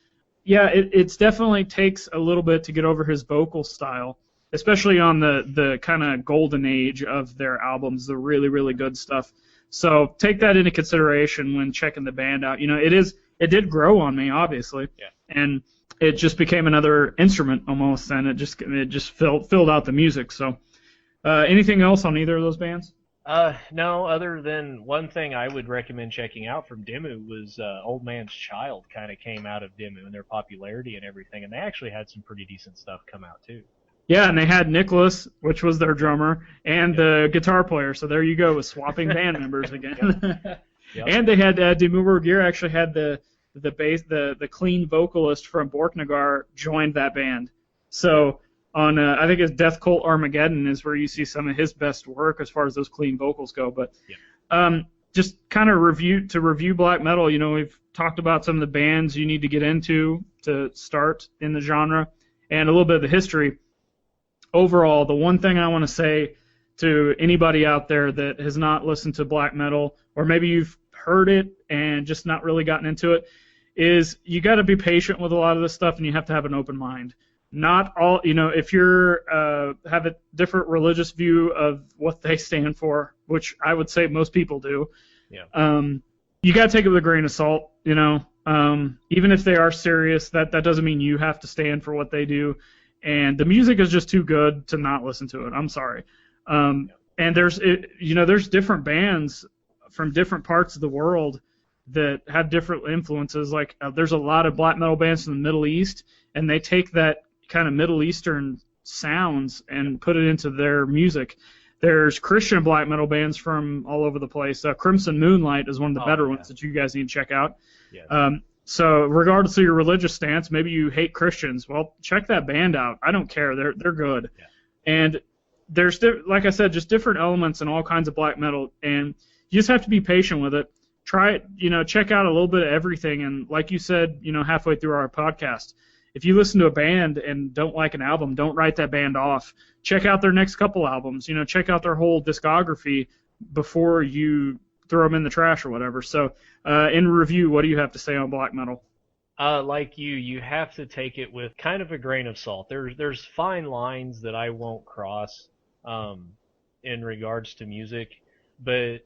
Yeah, it's definitely takes a little bit to get over his vocal style, especially on the kind of golden age of their albums, the really, really good stuff. So take that into consideration when checking the band out. It did grow on me, obviously, Yeah. and it just became another instrument almost, and it just filled out the music. So, anything else on either of those bands? No, other than one thing I would recommend checking out from Dimmu was Old Man's Child kind of came out of Dimmu and their popularity and everything, and they actually had some pretty decent stuff come out too. Yeah, and they had Nicholas, which was their drummer, and the guitar player. So there you go, with swapping band members again. Yep. And they had Dimmu Borgir actually had the bass, the clean vocalist from Borknagar joined that band. So on I think it's Death Cult Armageddon is where you see some of his best work as far as those clean vocals go. But just kind of review black metal. We've talked about some of the bands you need to get into to start in the genre, and a little bit of the history. Overall, the one thing I want to say to anybody out there that has not listened to black metal, or maybe you've heard it and just not really gotten into it, is you got to be patient with a lot of this stuff, and you have to have an open mind. Not all, if you're have a different religious view of what they stand for, which I would say most people do, you got to take it with a grain of salt. Even if they are serious, that doesn't mean you have to stand for what they do. And the music is just too good to not listen to it. I'm sorry. And there's different bands from different parts of the world that have different influences. Like there's a lot of black metal bands from the Middle East, and they take that kind of Middle Eastern sounds and put it into their music. There's Christian black metal bands from all over the place. Crimson Moonlight is one of the better ones that you guys need to check out. Yes. So regardless of your religious stance, maybe you hate Christians. Well, check that band out. I don't care. They're good. Yeah. And there's, like I said, just different elements in all kinds of black metal, and you just have to be patient with it. Try it, check out a little bit of everything. And like you said, halfway through our podcast, if you listen to a band and don't like an album, don't write that band off. Check out their next couple albums. Check out their whole discography before you throw them in the trash or whatever. So, in review, what do you have to say on black metal? Like you have to take it with kind of a grain of salt. There's fine lines that I won't cross in regards to music, but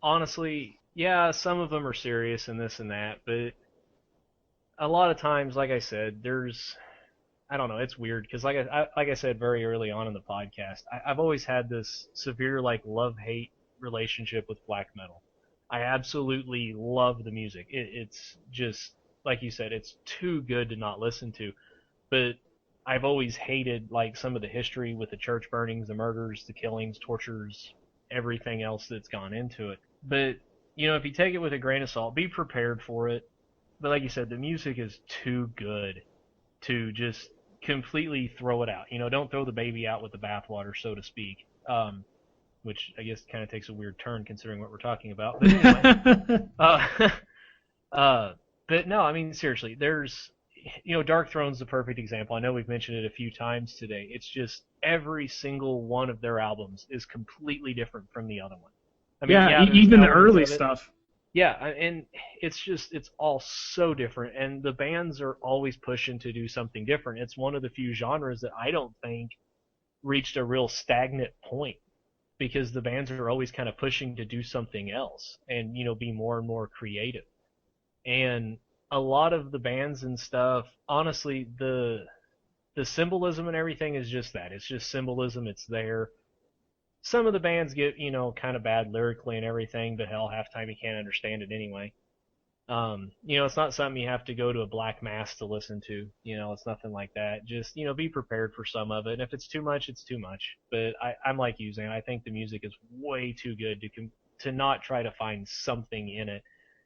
honestly, yeah, some of them are serious and this and that, but a lot of times, like I said, there's I don't know, it's weird because like I said very early on in the podcast, I've always had this severe like love-hate relationship with black metal. I absolutely love the music. It's just like you said, it's too good to not listen to. But I've always hated like some of the history with the church burnings, the murders, the killings, tortures, everything else that's gone into it. But if you take it with a grain of salt, be prepared for it. But like you said, the music is too good to just completely throw it out. Don't throw the baby out with the bathwater, so to speak. Which I guess kind of takes a weird turn considering what we're talking about. But anyway, but no, I mean seriously, there's Dark Throne's the perfect example. I know we've mentioned it a few times today. It's just every single one of their albums is completely different from the other one. I mean, yeah, even the early stuff. Yeah, and it's all so different, and the bands are always pushing to do something different. It's one of the few genres that I don't think reached a real stagnant point, because the bands are always kind of pushing to do something else and be more and more creative. And a lot of the bands and stuff, honestly, the symbolism and everything is just that. It's just symbolism. It's there. Some of the bands get, kind of bad lyrically and everything, but hell, half time you can't understand it anyway. It's not something you have to go to a black mass to listen to. It's nothing like that. Just, be prepared for some of it. And if it's too much, it's too much. But I'm like you, Zane. I think the music is way too good to not try to find something in it.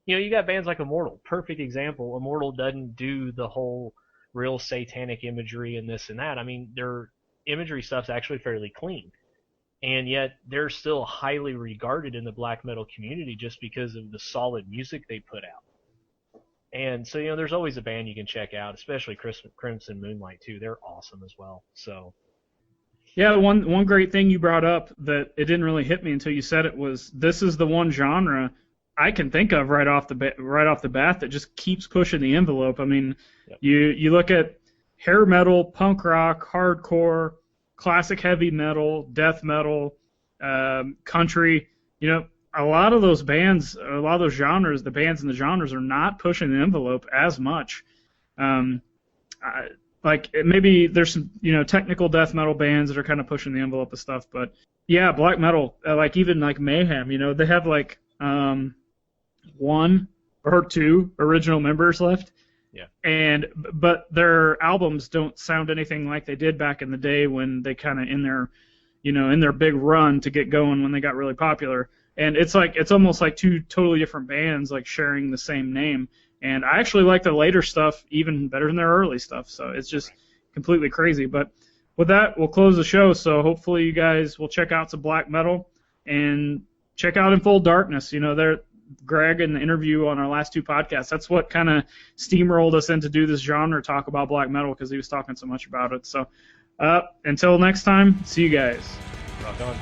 You got bands like Immortal. Perfect example. Immortal doesn't do the whole real satanic imagery and this and that. I mean, their imagery stuff's actually fairly clean. And yet they're still highly regarded in the black metal community just because of the solid music they put out. And so, there's always a band you can check out, especially Crimson Moonlight too. They're awesome as well. So, yeah, one great thing you brought up that it didn't really hit me until you said it was, this is the one genre I can think of right off the bat that just keeps pushing the envelope. I mean, yep. You look at hair metal, punk rock, hardcore, classic heavy metal, death metal, country. A lot of those bands, a lot of those genres, the bands and the genres are not pushing the envelope as much. Like maybe there's some technical death metal bands that are kind of pushing the envelope of stuff, but yeah, black metal, like even like Mayhem, they have like 1 or 2 original members left. Yeah. But their albums don't sound anything like they did back in the day when they kind of in their big run to get going when they got really popular. And it's almost like 2 totally different bands like sharing the same name. And I actually like the later stuff even better than their early stuff. So it's just completely crazy. But with that, we'll close the show. So hopefully you guys will check out some black metal and check out In Full Darkness. Greg in the interview on our last 2 podcasts, that's what kind of steamrolled us into do this genre, talk about black metal, because he was talking so much about it. So until next time, see you guys. Rock on.